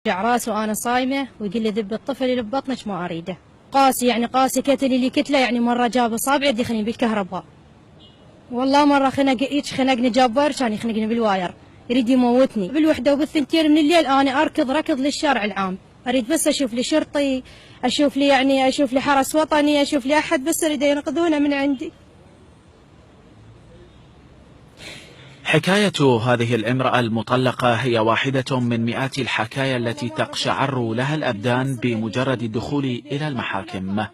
رجع راسه وأنا صايمة ويقول لي ذب الطفل اللي ببطنك ما أريده. قاسي يعني قاسي كتل اللي كتله، يعني مرة جاب أصابعي يدخلني بالكهرباء. والله مرة خنقني جاب واير كان يخنقني بالواير، يريد يموتني بالوحدة وبالثنتين من الليل. أنا أركض ركض للشارع العام، أريد بس أشوف لي شرطي، أشوف لي حرس وطني، أشوف لي أحد بس أريد ينقذونه من عندي. حكاية هذه الامرأة المطلقة هي واحدة من مئات الحكايا التي تقشعر لها الأبدان بمجرد الدخول إلى المحاكم.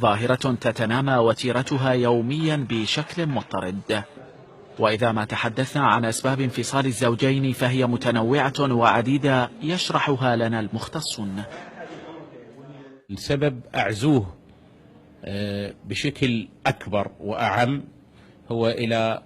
ظاهرة تتنامى وتيرتها يوميا بشكل مضطرد. وإذا ما تحدثنا عن أسباب انفصال الزوجين فهي متنوعة وعديدة يشرحها لنا المختصون. السبب أعزوه بشكل أكبر وأعم هو إلى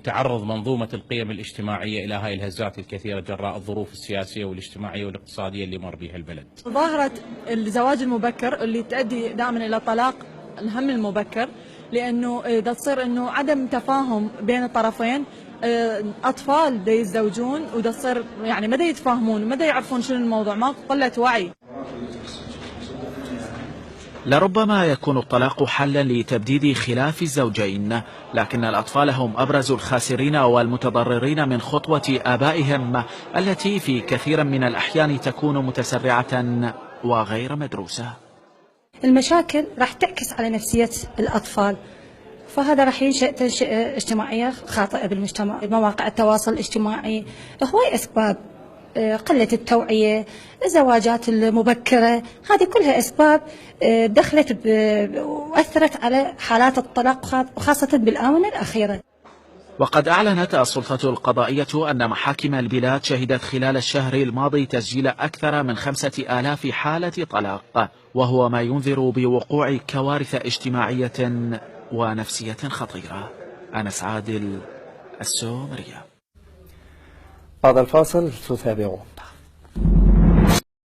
تعرض منظومة القيم الاجتماعية إلى هاي الهزات الكثيرة جراء الظروف السياسية والاجتماعية والاقتصادية اللي مر بها البلد. ظاهرة الزواج المبكر اللي تؤدي دائما إلى طلاق الهم المبكر، لأنه إذا تصير إنه عدم تفاهم بين الطرفين، أطفال دا يتزوجون ودا تصير ما دا يتفاهمون وما دا يعرفون شنو الموضوع، ما قلة وعي. لربما يكون الطلاق حلا لتبديد خلاف الزوجين، لكن الأطفال هم أبرز الخاسرين والمتضررين من خطوة آبائهم التي في كثير من الأحيان تكون متسرعة وغير مدروسة. المشاكل راح تعكس على نفسية الأطفال، فهذا راح تنشئ اجتماعية خاطئة بالمجتمع. مواقع التواصل الاجتماعي هواي أسباب، قلة التوعية، الزواجات المبكرة، هذه كلها أسباب دخلت وأثرت على حالات الطلاق وخاصة بالآونة الأخيرة. وقد أعلنت السلطة القضائية أن محاكم البلاد شهدت خلال الشهر الماضي تسجيل أكثر من 5000 حالة طلاق، وهو ما ينذر بوقوع كوارث اجتماعية ونفسية خطيرة. أنس عادل، السومرية. بعد الفاصل تتابعون.